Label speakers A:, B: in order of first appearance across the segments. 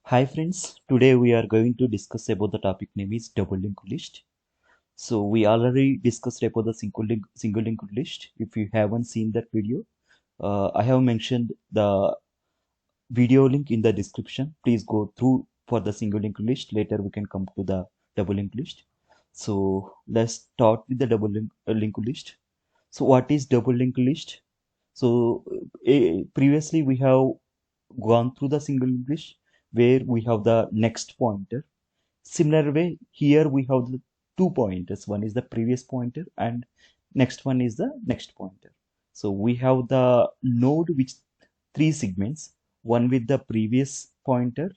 A: Hi friends, today we are going to discuss about the topic name is double linked list. So we already discussed about the single linked list. If you haven't seen that video, I have mentioned the video link in the description. Please go through for the single linked list. Later we can come to the double linked list. So let's start with the linked list. So what is double linked list? So previously we have gone through the single linked list where we have the next pointer. Similar way, here we have the two pointers. One is the previous pointer and next one is the next pointer. So we have the node with three segments, one with the previous pointer,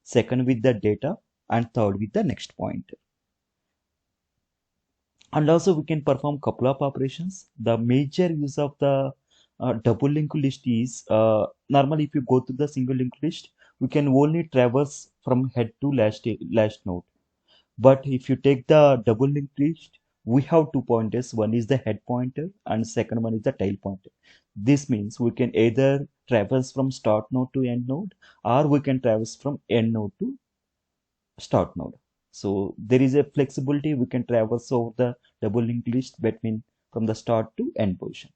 A: second with the data, and third with the next pointer. And also we can perform couple of operations. The major use of the double linked list is normally if you go to the single linked list, we can only traverse from head to last node. But if you take the double linked list, we have two pointers. One is the head pointer and second one is the tail pointer. This means we can either traverse from start node to end node, or we can traverse from end node to start node. So there is a flexibility. We can traverse over the double linked list between from the start to end position.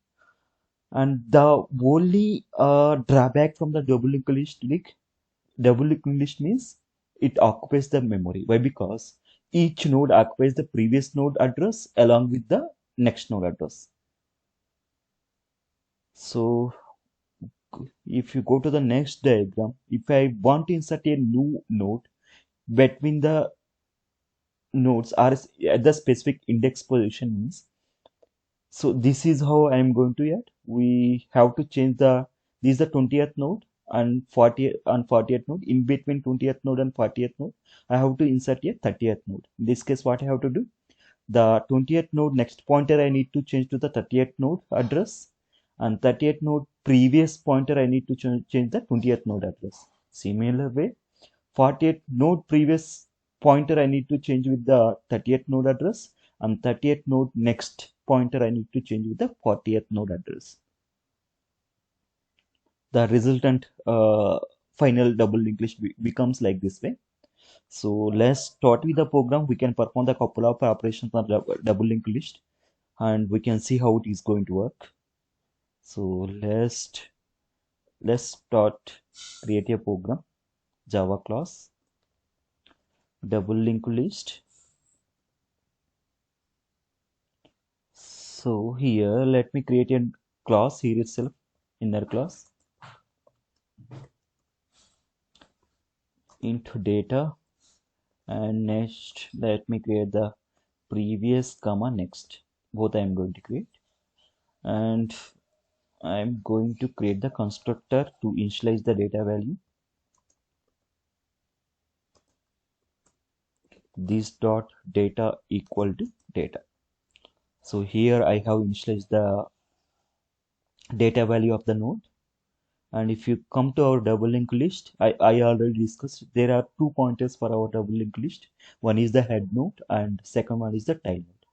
A: And the only drawback from the double linked list means it occupies the memory. Why? Because each node occupies the previous node address along with the next node address. So if you go to the next diagram, if I want to insert a new node between the nodes are at the specific index position means, so this is how I am going to add. We have to change this is the 20th node and 40th node. In between 20th node and 40th node, I have to insert a 30th node. In this case, what I have to do, the 20th node next pointer I need to change to the 30th node address, and 30th node previous pointer I need to change the 20th node address. Similar way, 40th node previous pointer I need to change with the 30th node address, and 30th node next pointer I need to change with the 40th node address. The resultant final double linked list becomes like this way. So let's start with the program. We can perform the couple of operations on double linked list and we can see how it is going to work. So let's start create a program. Java class double linked list. So here let me create a class here itself, inner class, into data, and next let me create the previous comma next. Both I am going to create, and I am going to create the constructor to initialize the data value. This dot data equal to data. So here I have initialized the data value of the node. And if you come to our double linked list, I already discussed there are two pointers for our double linked list. One is the head node and second one is the tail node.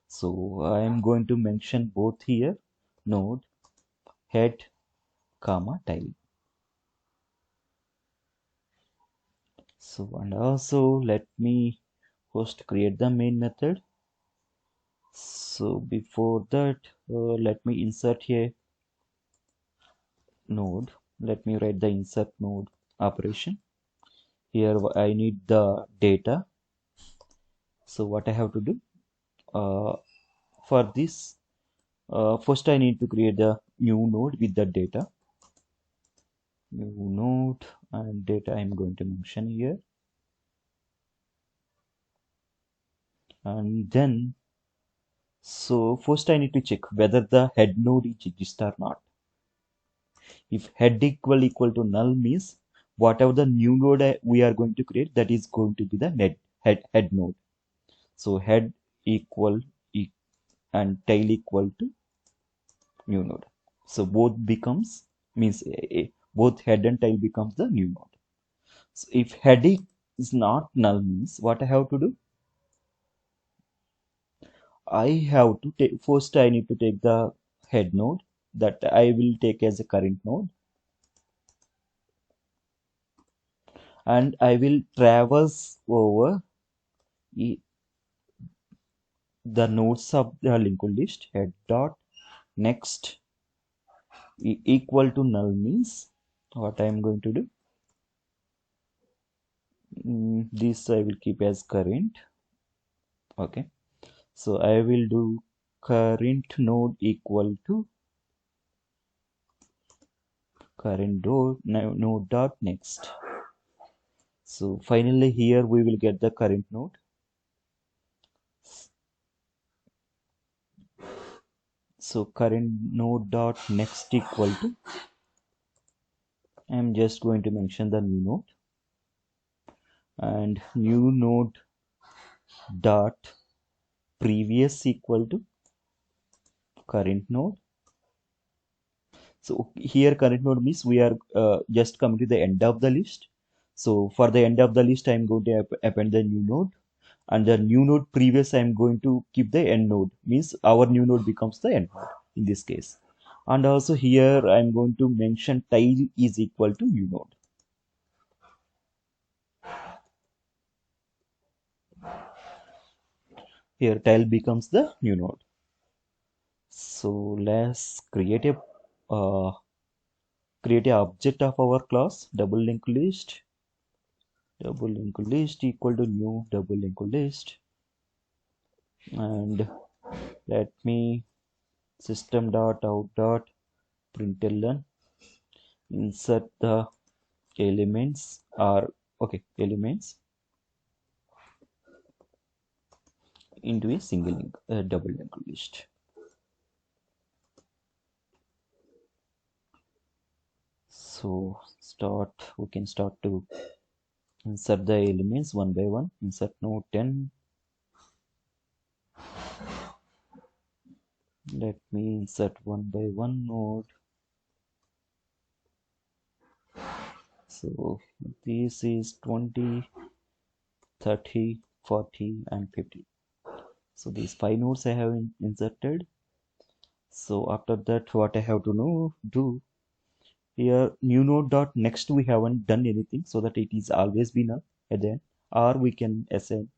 A: So I am going to mention both here, node head comma tail. So and also let me first create the main method. So before that, let me insert here node. Let me write the insert node operation. Here I need the data. So what I have to do for this, first I need to create a new node with the data. New node and data I'm going to mention here. And then, so first I need to check whether the head node is exists or not. If head equal to null means whatever the new node we are going to create, that is going to be the head node. So head equal and tail equal to new node. So both becomes means both head and tail becomes the new node. So if head is not null means what I have to do? I have to take first I need to take the head node that I will take as a current node, and I will traverse over e- the nodes of the linked list. Head dot next equal to null means what I am going to do. This I will keep as current. Okay, so I will do current node equal to current node dot next. So finally here we will get the current node. So current node dot next equal to, I'm just going to mention the new node, and new node dot previous equal to current node. So here current node means we are just coming to the end of the list. So for the end of the list, I'm going to append the new node, and the new node previous I'm going to keep the end node, means our new node becomes the end node in this case. And also here I'm going to mention tile is equal to new node. Here tile becomes the new node. So let's create a object of our class double linked list. Double linked list equal to new double linked list, and let me system dot out dot println insert the elements are okay elements into a single link double linked list. So we can start to insert the elements one by one. Insert node 10. Let me insert one by one node. So this is 20, 30, 40 and 50. So these 5 nodes I have inserted. So after that what I have to do here, new node dot next we haven't done anything, so that it is always be null at the end, or we can assign,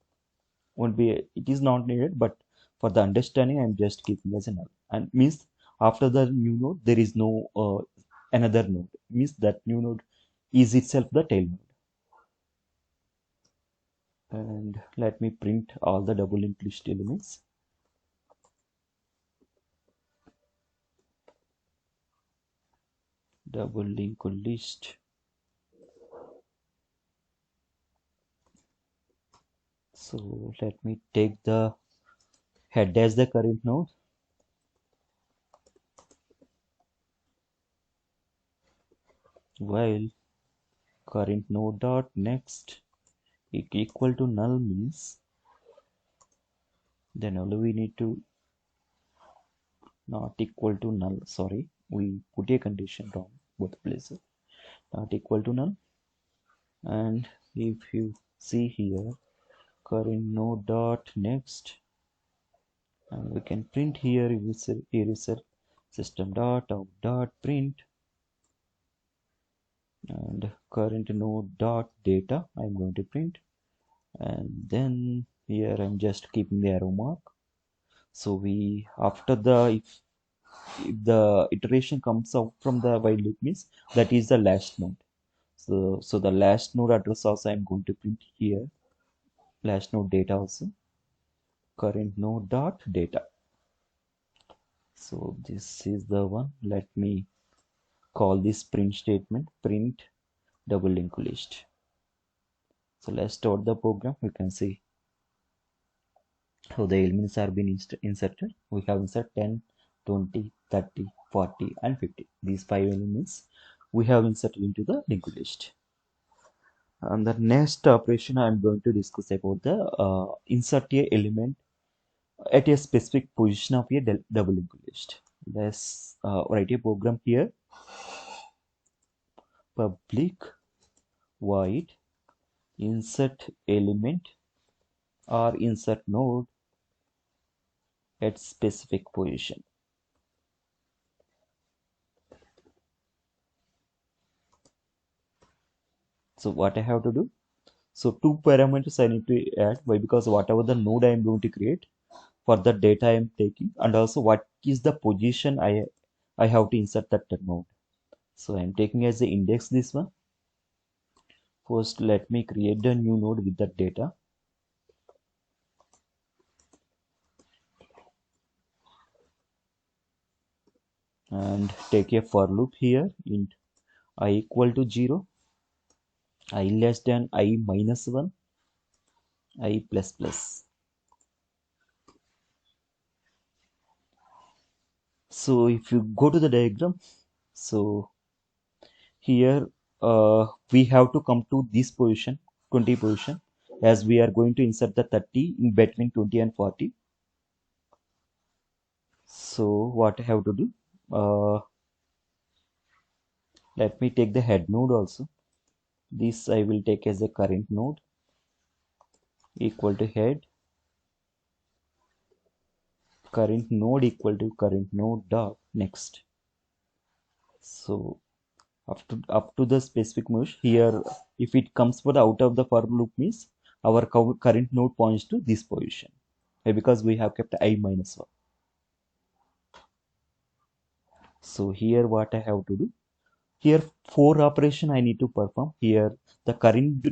A: won't be, it is not needed, but for the understanding I'm just keeping as a null, and means after the new node there is no another node, means that new node is itself the tail node. And let me print all the double linked list elements. Double linked list. So let me take the head as the current node, while current node dot next equal to null means then only we need to not equal to null, sorry, we put a condition wrong both places, not equal to null. And if you see here current node dot next, and we can print here eraser system dot out dot print, and current node dot data I'm going to print, and then here I'm just keeping the arrow mark. So we after the if the iteration comes out from the while loop means that is the last node. So the last node address also I'm going to print here, last node data also, current node dot data. So this is the one. Let me call this print statement print double linked list. So let's start the program. We can see how the elements are being inserted. We have inserted 10, 20, 30, 40 and 50. These 5 elements we have inserted into the linked list. And the next operation I'm going to discuss about the insert a element at a specific position of a double linked list. Let's write a program here. Public void insert element or insert node at specific position. So what I have to do, so two parameters I need to add. Why? Because whatever the node I am going to create for the data I am taking, and also what is the position I have to insert that node. So I am taking as the index this one. First, let me create the new node with that data and take a for loop here in I equal to 0, I less than I minus 1, I plus plus. So if you go to the diagram, so here we have to come to this position, 20 position, as we are going to insert the 30 in between 20 and 40. So what I have to do, let me take the head node also. This I will take as a current node equal to head, current node equal to current node dot next. So up to the specific mesh here, if it comes for the out of the for loop means our current node points to this position. Why? Because we have kept I minus 1. So here what I have to do, here four operation I need to perform. Here the current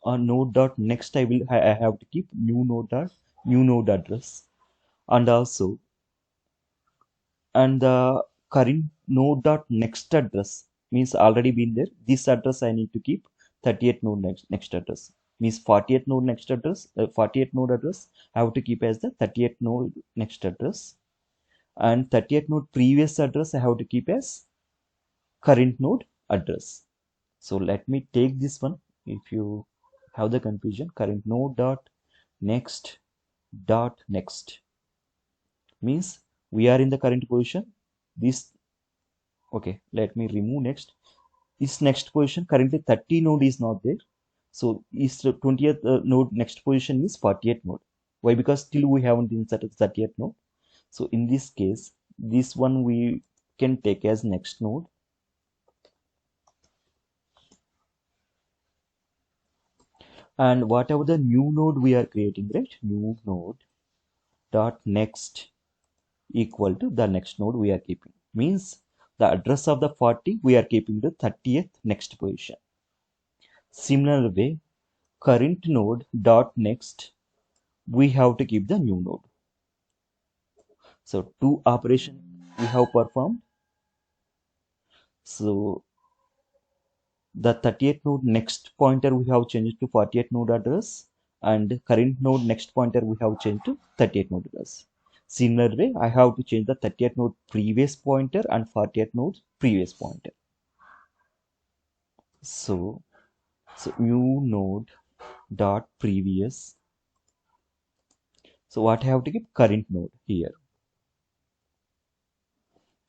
A: node dot next I have to keep new node dot new node address, and also and the current node dot next address means already been there. This address I need to keep 38 node next address means 48 node next address. 48 node address I have to keep as the 38 node next address, and 38 node previous address I have to keep as current node address. So let me take this one. If you have the confusion, current node dot next means we are in the current position. This, okay, let me remove next. This next position currently 30 node is not there. So is the 20th node next position is 40th node. Why? Because still we haven't inserted 30th node. So in this case, this one we can take as next node, and whatever the new node we are creating, right? New node dot next equal to the next node we are keeping. Means the address of the 40 we are keeping the 30th next position. Similar way, current node dot next we have to keep the new node. So two operation we have performed. So the 30th node next pointer we have changed to 40th node address, and current node next pointer we have changed to 30th node address. Similar way, I have to change the 30th node previous pointer and 40th node previous pointer. So new node dot previous. So what I have to keep current node here,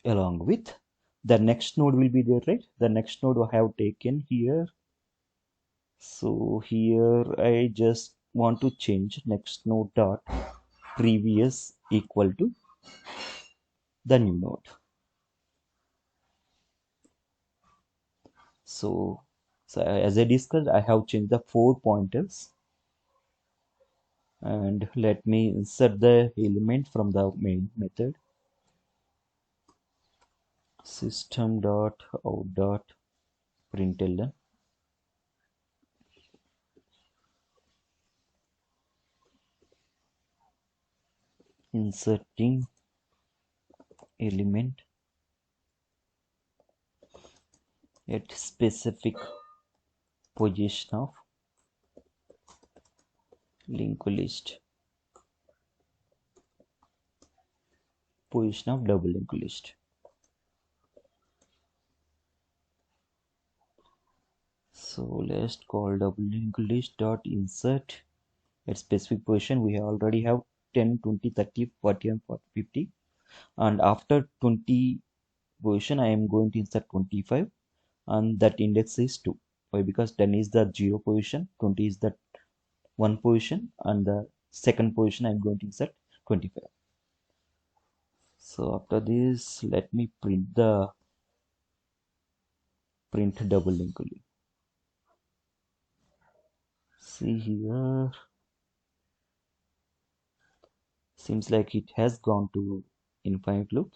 A: along with the next node will be there, right? The next node I have taken here. So here I just want to change next node dot previous equal to the new node. So as I discussed, I have changed the four pointers, and let me insert the element from the main method. System dot out dot println inserting element at specific position of linked list, position of double linked list. So let's call double linked list dot insert at specific position. We already have 10, 20, 30, 40 and 40, 50, and after 20 position I am going to insert 25, and that index is 2. Why? Because 10 is the 0 position, 20 is the 1 position, and the second position I am going to insert 25. So after this, let me print double linked list. See here, seems like it has gone to infinite loop.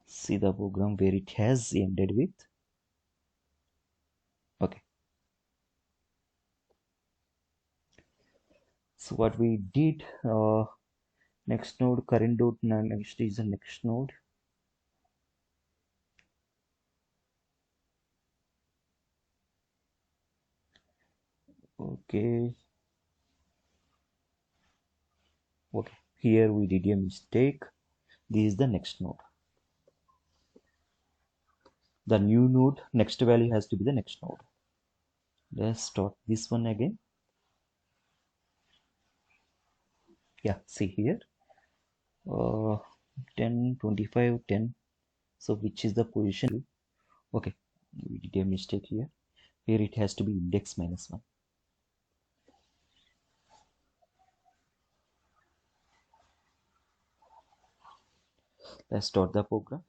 A: See the program where it has ended with. Okay, so what we did, next node, current node, next is the next node. Okay, okay, here we did a mistake. This is the next node. The new node, next value has to be the next node. Let's start this one again. Yeah, see here, uh, 10, 25, 10. So which is the position? Okay, we did a mistake here. Here it has to be index minus 1. Let's start the program.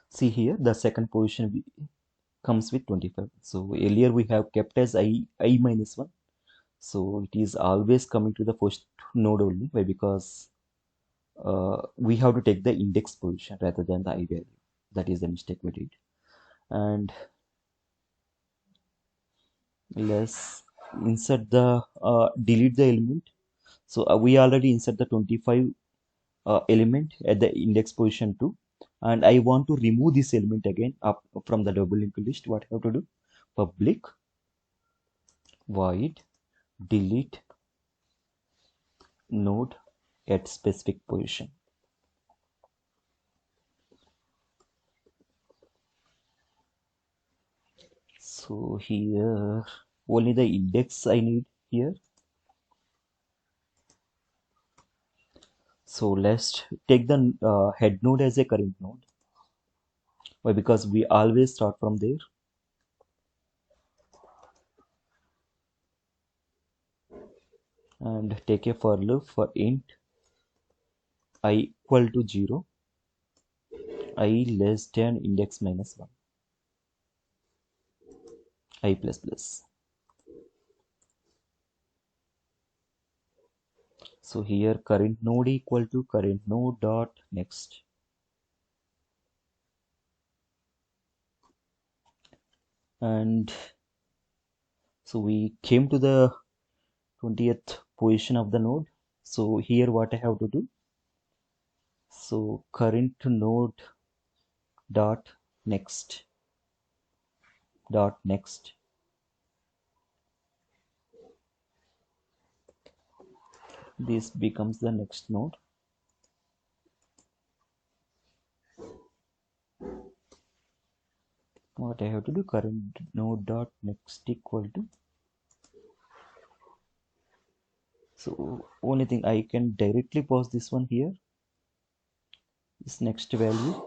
A: See here, the second position comes with 25. So earlier we have kept as I minus 1. So it is always coming to the first node only. Why? Because we have to take the index position rather than the I value. That is the mistake we did. And let's insert the delete the element. So we already insert the 25 element at the index position 2, and I want to remove this element again up from the double linked list. What I have to do? Public void delete node at specific position. So here only the index I need here. So let's take the head node as a current node. Why? Because we always start from there. And take a for loop for int I equal to 0, I less than index minus 1, I plus plus. So here current node equal to current node dot next. And so we came to the 20th position of the node. So here what I have to do? So current node dot next dot next. This becomes the next node. What I have to do? Current node dot next equal to. So only thing I can directly pass this one here. This next value,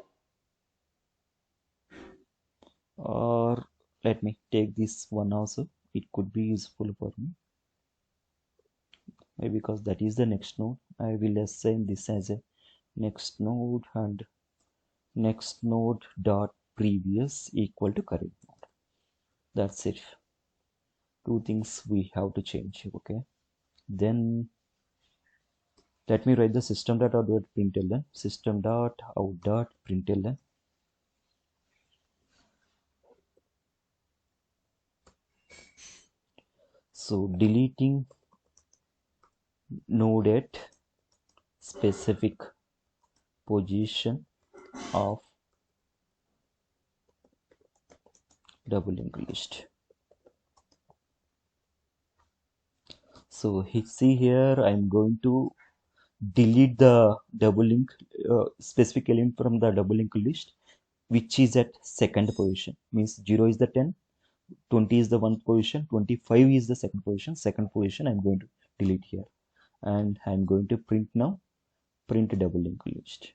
A: or let me take this one also. It could be useful for me. Why? Because that is the next node. I will assign this as a next node, and next node dot previous equal to current node. That's it. Two things we have to change. Okay, then let me write the system dot out dot println, system dot out dot println. So deleting node at specific position of double linked list. So see here, I'm going to delete the double link specific element from the double link list, which is at second position. Means 0 is the 10, 20 is the one position, 25 is the second position. Second position I'm going to delete here, and I'm going to print now. Print double link list.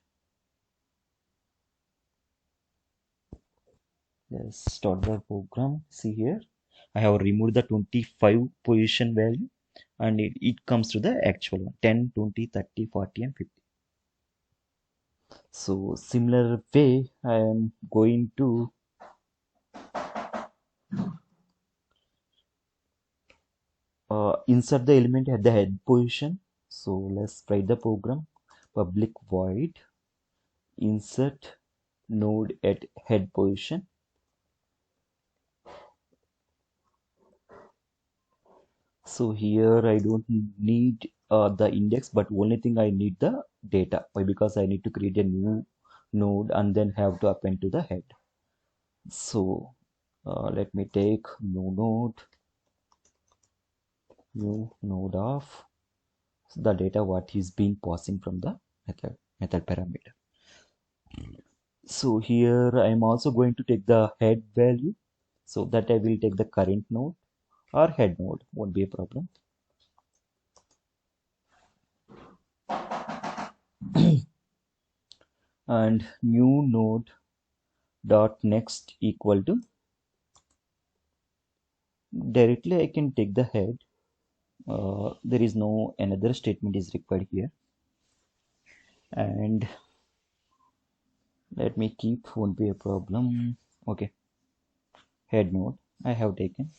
A: Let's start the program. See here, I have removed the 25 position value, and it comes to the actual one: 10, 20, 30, 40, and 50. So similar way, I am going to insert the element at the head position. So let's write the program. Public void insert node at head position. So here I don't need the index, but only thing I need the data. Why? Because I need to create a new node and then have to append to the head. So let me take new node of the data what is being passing from the method parameter. So here I am also going to take the head value, so that I will take the current node or head node, won't be a problem. And new node dot next equal to, directly I can take the head. There is no another statement is required here, and let me keep, won't be a problem. Okay, head node I have taken,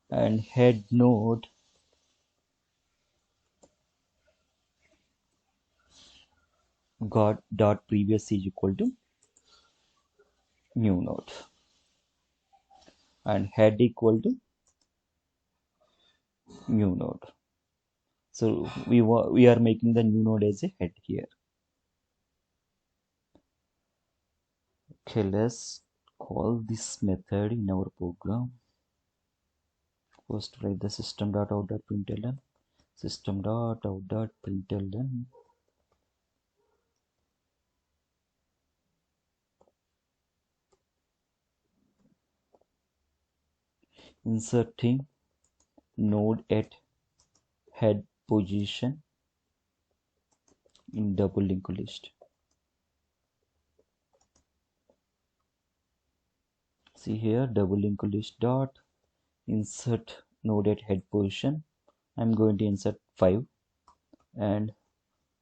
A: and head node got dot previous is equal to new node, and head equal to new node. So we are making the new node as a head here. Okay, let's call this method in our program. First write the system.out.println, system.out.println, inserting node at head position in double linked list. See here, double linked list dot insert node at head position. I'm going to insert 5, and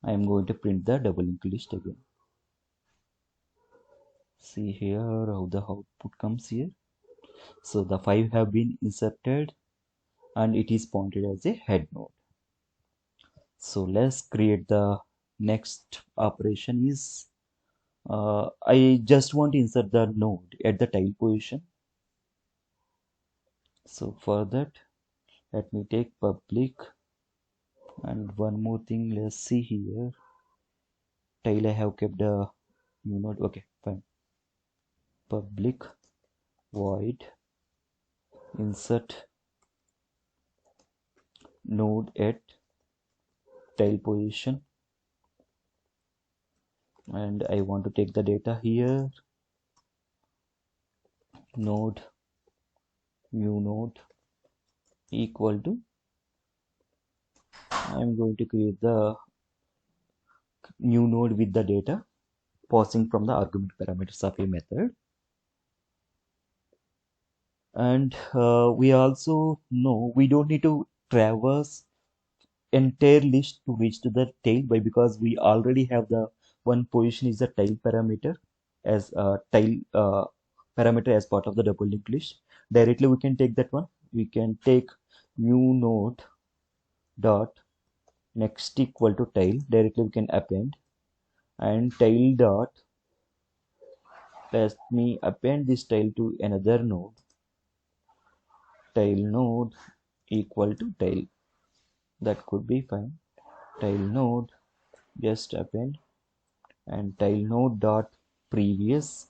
A: I'm going to print the double linked list again. See here how the output comes here. So the 5 have been inserted and it is pointed as a head node. So let's create the next operation is I just want to insert the node at the tile position. So for that, let me take public, and one more thing, let's see here, tile I have kept a new node. Okay, fine. Public void insert node at tile position, and I want to take the data here, node new node equal to, I'm going to create the new node with the data passing from the argument parameters of a method. And we also know we don't need to traverse entire list to reach to the tail, by because we already have the one position is the tail parameter as a tail parameter as part of the double linked list. Directly we can take that one. We can take new node dot next equal to tail. Directly we can append, and tail dot, let me append this tail to another node, tail node equal to tail. That could be fine. Tail node, just append, and tail node dot previous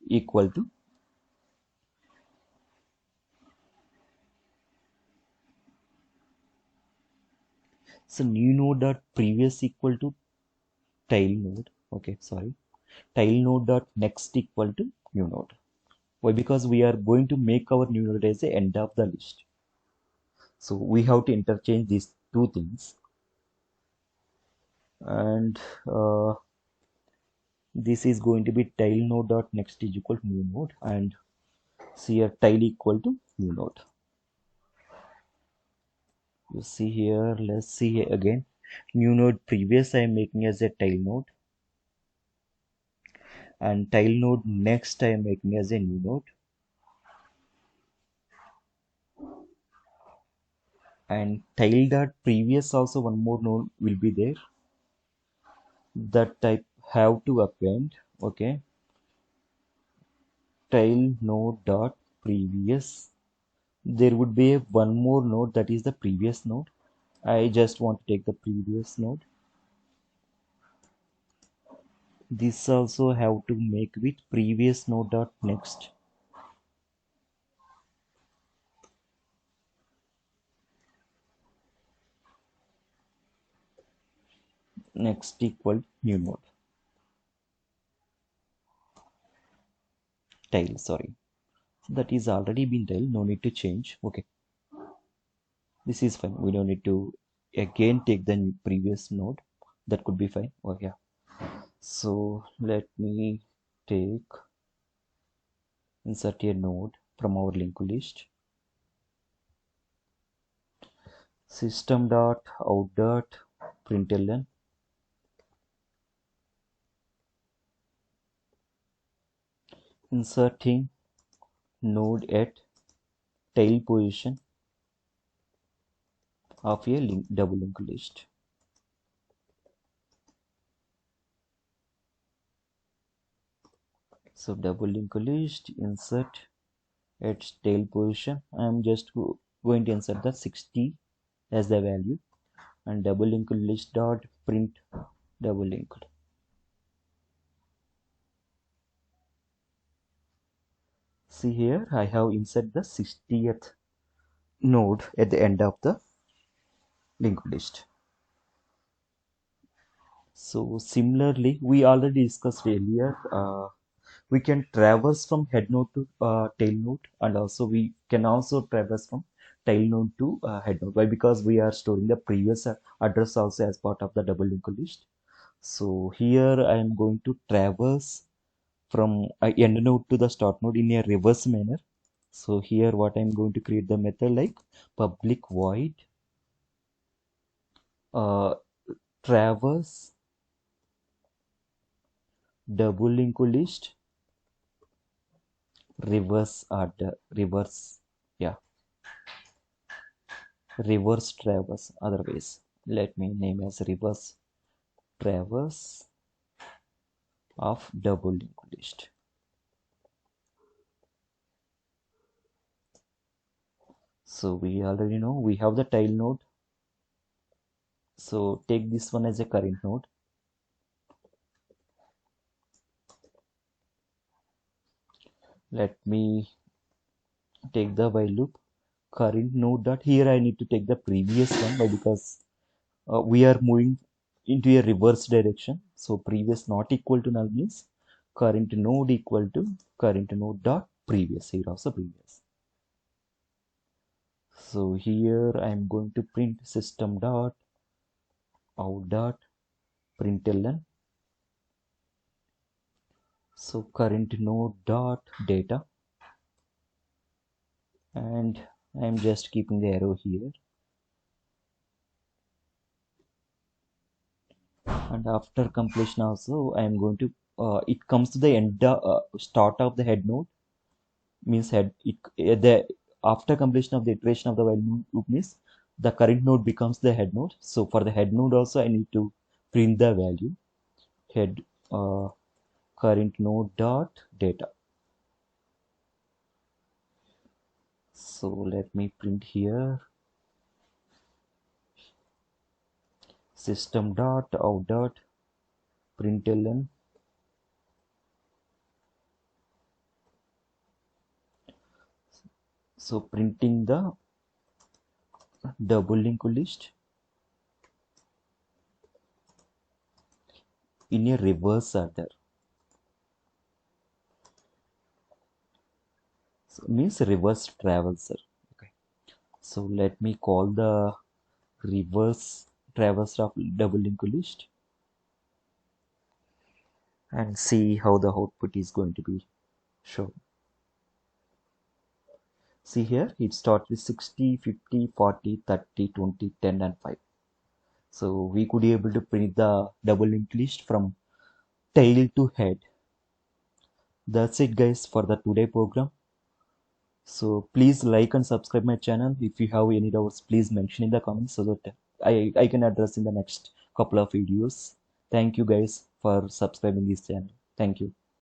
A: equal to, so new node dot previous equal to tail node. Okay, sorry, tail node dot next equal to new node. Why? Because we are going to make our new node as the end of the list, so we have to interchange these two things. And this is going to be tail node dot next is equal to new node, and see here tail equal to new node. You see here, let's see again. New node previous I am making as a tail node, and tail node next I am making as a new node, and tail dot previous also one more node will be there that I have to append. Okay, tail node dot previous. There would be one more node that is the previous node. I just want to take the previous node. This also have to make with previous node dot next. Next equal new node. Tail, sorry. That is already been tail, no need to change. Okay, this is fine. We don't need to again take the previous node. That could be fine. Oh yeah. So let me take insert a node from our linked list. System dot out dot println inserting node at tail position of a double linked list. So double linked list insert at tail position. I am just going to insert the 60 as the value, and double linked list dot print double linked. See here, I have insert the 60th node at the end of the linked list. So similarly, we already discussed earlier, we can traverse from head node to tail node, and also we can also traverse from tail node to head node. Why? Because we are storing the previous address also as part of the double linked list. So here I am going to traverse from end node to the start node in a reverse manner. So here what I'm going to create the method like public void uh, traverse double linked list reverse order reverse, yeah, reverse traverse. Otherwise, let me name as reverse traverse of double linked list. So we already know we have the tail node. So take this one as a current node. Let me take the while loop current node dot. Here I need to take the previous one, why? Because we are moving into a reverse direction. So previous not equal to null means current node equal to current node dot previous. Here also previous. So here I am going to print system dot out dot println. So current node dot data, and I am just keeping the arrow here. And after completion also I am going to it comes to the end start of the head node means head it, the after completion of the iteration of the while loop means the current node becomes the head node. So for the head node also I need to print the value head current node dot data. So let me print here system dot out dot println so printing the double linked list in a reverse order. So means reverse traversal. Okay. So let me call the reverse traversal of double linked list and see how the output is going to be shown. See here, it starts with 60, 50, 40, 30, 20, 10, and 5. So we could be able to print the double linked list from tail to head. That's it guys for the today program. So please like and subscribe my channel. If you have any doubts, please mention in the comments so that I can address in the next couple of videos. Thank you guys for subscribing this channel. Thank you.